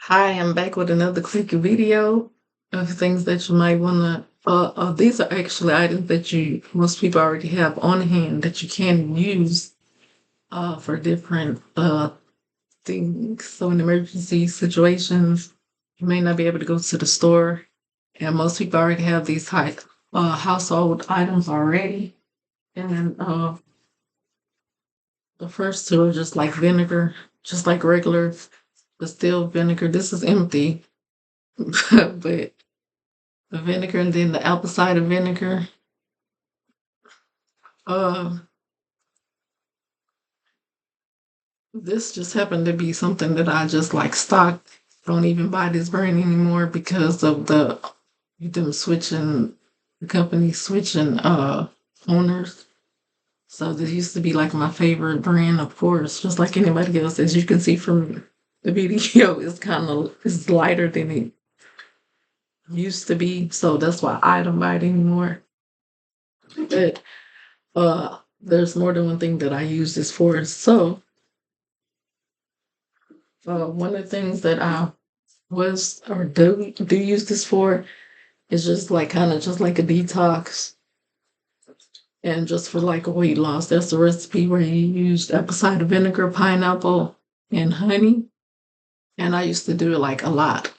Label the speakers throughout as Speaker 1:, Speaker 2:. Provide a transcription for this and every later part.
Speaker 1: Hi, I'm back with another quick video of things that you might want to. These are actually items that most people already have on hand that you can use for different things. So in emergency situations, you may not be able to go to the store, and most people already have these household items already. And the first two are just like vinegar, just like regular distilled vinegar. This is empty, but the vinegar and then the apple cider vinegar. Uh, this just happened to be something that I just like stocked. Don't even buy this brand anymore because of them switching the company switching owners. So this used to be like my favorite brand, of course, just like anybody else. As you can see from the video, it's lighter than it used to be. So that's why I don't buy it anymore. But there's more than one thing that I use this for. So one of the things that I was or do use this for is just like kind of just like a detox and just for like a weight loss. That's the recipe where you use apple cider vinegar, pineapple, and honey. And I used to do it like a lot.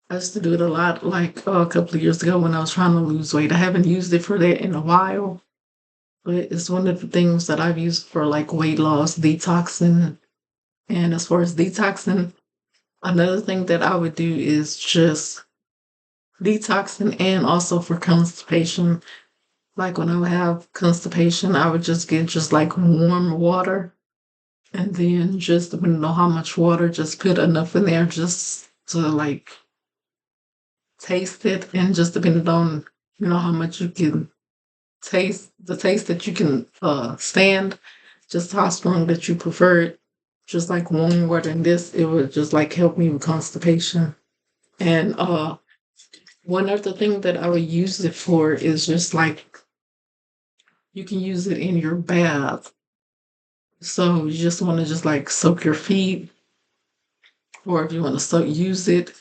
Speaker 1: I used to do it a lot like a couple of years ago when I was trying to lose weight. I haven't used it for that in a while, but it's one of the things that I've used for like weight loss, detoxing. And as far as detoxing, another thing that I would do is just detoxing and also for constipation. Like when I would have constipation, I would just get just like warm water and then just depending on how much water, just put enough in there just to like taste it and just depending on how much you can taste that you can stand, just how strong that you prefer it. Just like warm water and this, it would just like help me with constipation. And one other thing that I would use it for is just like you can use it in your bath. So you just want to just like soak your feet, or if you want to use it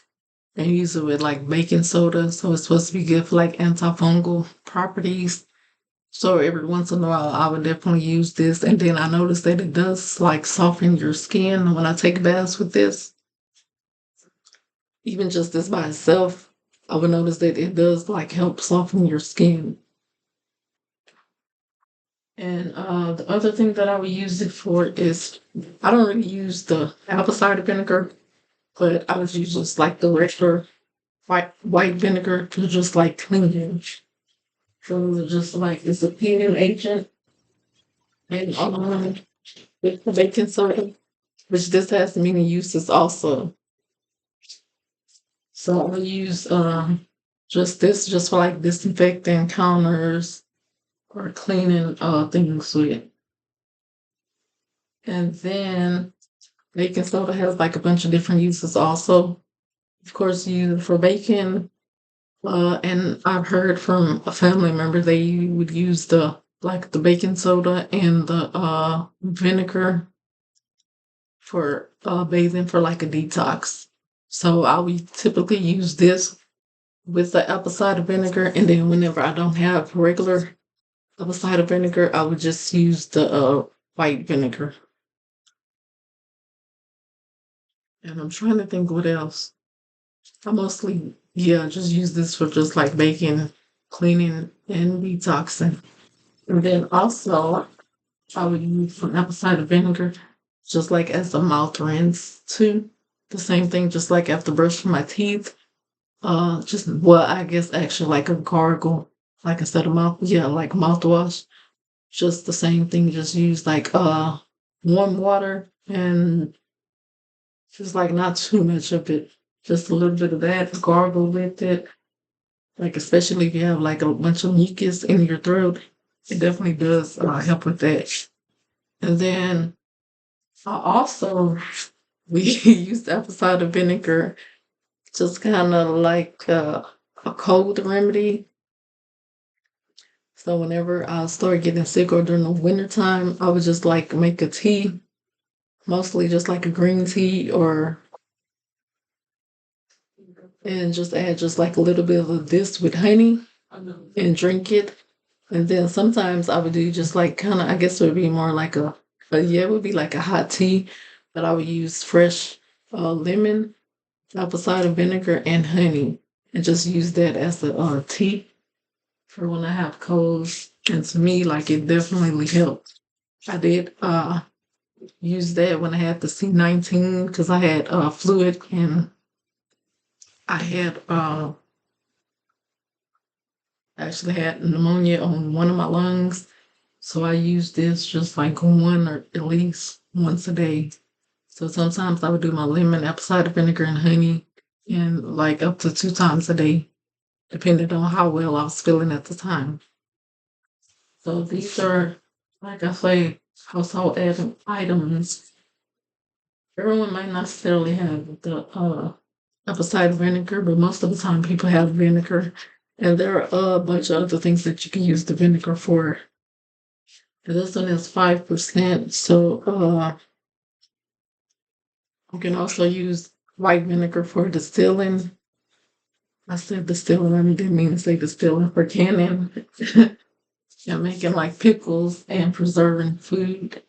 Speaker 1: and use it with like baking soda. So it's supposed to be good for like antifungal properties. So every once in a while, I would definitely use this. And then I noticed that it does like soften your skin when I take baths with this. Even just this by itself, I would notice that it does like help soften your skin. And the other thing that I would use it for is I don't really use the apple cider vinegar, but I would use just like the regular white vinegar to just like clean it. So it's just like it's a cleaning agent and with the baking soda, which this has many uses also. So I use just this just for like disinfecting counters or cleaning things with. And then baking soda has like a bunch of different uses also. Of course, you for baking. And I've heard from a family member they would use the baking soda and the vinegar for bathing for like a detox. So I would typically use this with the apple cider vinegar, and then whenever I don't have regular apple cider vinegar, I would just use the white vinegar. And I'm trying to think what else. I mostly, yeah, just use this for just like baking, cleaning, and detoxing. And then also, I would use some apple cider vinegar just like as a mouth rinse too. The same thing, just like after brushing my teeth. Just well, I guess actually like a gargle, like instead of mouth, yeah, like mouthwash. Just the same thing, just use like warm water and just like not too much of it. Just a little bit of that, gargle with it. Like especially if you have like a bunch of mucus in your throat, it definitely does help with that. And then also we use apple cider vinegar, just kind of like a cold remedy. So whenever I start getting sick or during the wintertime, I would just like make a tea, mostly just like a green tea or and just add just like a little bit of this with honey and drink it. And then sometimes I would do just like kind of, I guess it would be more like yeah, it would be like a hot tea, but I would use fresh lemon, apple cider vinegar, and honey, and just use that as a tea for when I have colds. And to me, like it definitely helped. I did use that when I had the C-19 because I had fluid and I had actually had pneumonia on one of my lungs. So I use this just like one or at least once a day. So sometimes I would do my lemon, apple cider vinegar, and honey, and like up to 2 times a day, depending on how well I was feeling at the time. So these are, like I say, household items. Everyone might not necessarily have the apple cider vinegar, but most of the time people have vinegar. And there are a bunch of other things that you can use the vinegar for. This one is 5%, so you can also use white vinegar for distilling. I said distilling, I didn't mean to say distilling for canning. And making like pickles and preserving food.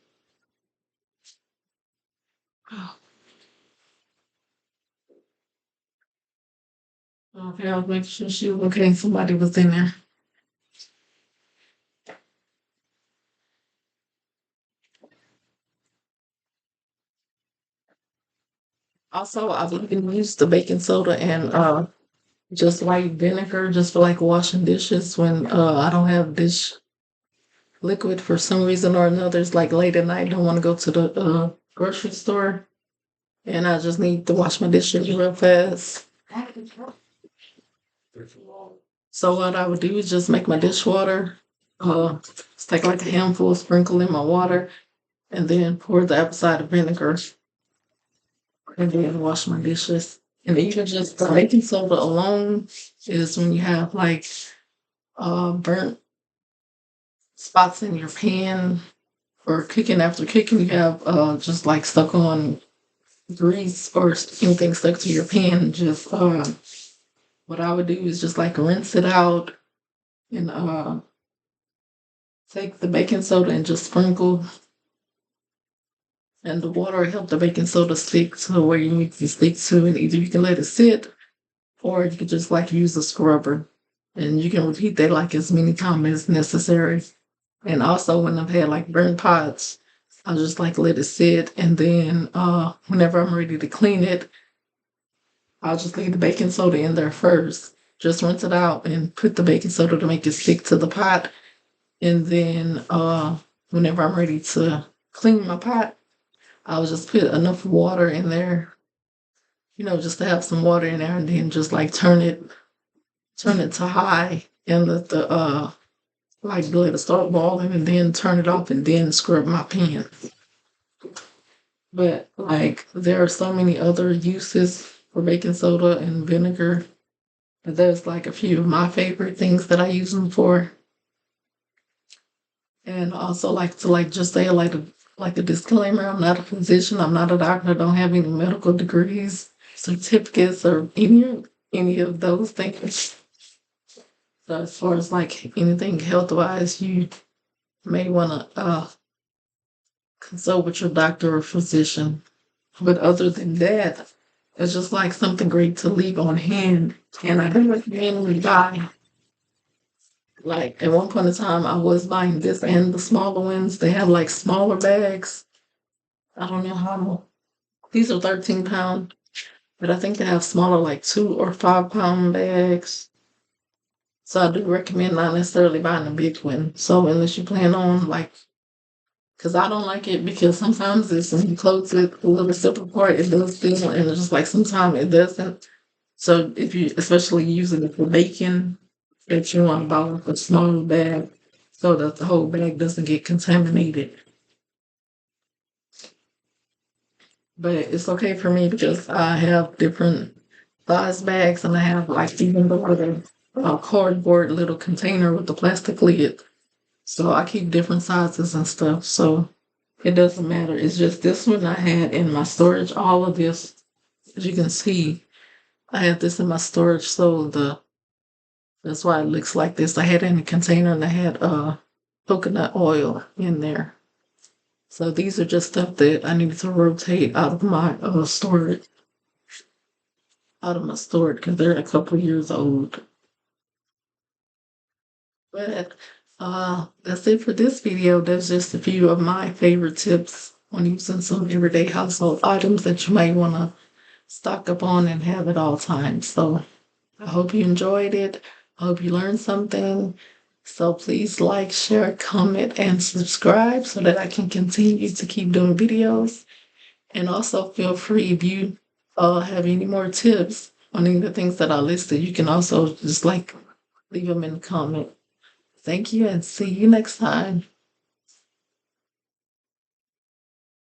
Speaker 1: Okay, I was making sure she was okay. Somebody was in there. Also, I've even used the baking soda and just white vinegar just for like washing dishes when I don't have dish liquid for some reason or another. It's like late at night, don't want to go to the grocery store, and I just need to wash my dishes real fast. So what I would do is just make my dishwater, just take like a handful, sprinkle in my water, and then pour the apple cider vinegar, and then wash my dishes. And even just the baking soda alone is when you have like burnt spots in your pan or cooking after cooking, you have just like stuck on grease or anything stuck to your pan. Just what I would do is just like rinse it out and take the baking soda and just sprinkle, and the water will help the baking soda stick to where you need to stick to. And either you can let it sit or you can just like use a scrubber. And you can repeat that like as many times as necessary. And also when I've had like burnt pots, I'll just like let it sit, and then whenever I'm ready to clean it, I'll just leave the baking soda in there first. Just rinse it out and put the baking soda to make it stick to the pot. And then whenever I'm ready to clean my pot, I'll just put enough water in there, just to have some water in there, and then just like turn it to high and let the let it start boiling, and then turn it off and then scrub my pan. But like there are so many other uses for baking soda and vinegar. But there's like a few of my favorite things that I use them for. And also like to like just say like a disclaimer, I'm not a physician, I'm not a doctor, I don't have any medical degrees, certificates, or any of those things. So as far as like anything health wise, you may want to consult with your doctor or physician. But other than that, it's just like something great to leave on hand. And I do recommend when you buy. Like at one point in time, I was buying this and the smaller ones. They have like smaller bags. I don't know how. These are 13 pound, but I think they have smaller like 2 or 5 pound bags. So I do recommend not necessarily buying a big one. So unless you plan on like, because I don't like it because sometimes it's when you close it a little simple part, it does feel, and it's just like sometimes it doesn't. So if you especially using it for baking, that you want to buy like a smaller bag so that the whole bag doesn't get contaminated. But it's okay for me because I have different size bags, and I have like even the little cardboard little container with the plastic lid. So I keep different sizes and stuff. So it doesn't matter. It's just this one I had in my storage. All of this, as you can see, I had this in my storage, so that's why it looks like this. I had it in a container and I had coconut oil in there. So these are just stuff that I needed to rotate out of my storage, because they're a couple years old. But that's it for this video. That's just a few of my favorite tips on using some everyday household items that you might want to stock up on and have at all times. So I hope you enjoyed it. I hope you learned something. So please like, share, comment, and subscribe so that I can continue to keep doing videos. And also feel free if you have any more tips on any of the things that I listed, you can also just like leave them in the comment. Thank you and see you next time.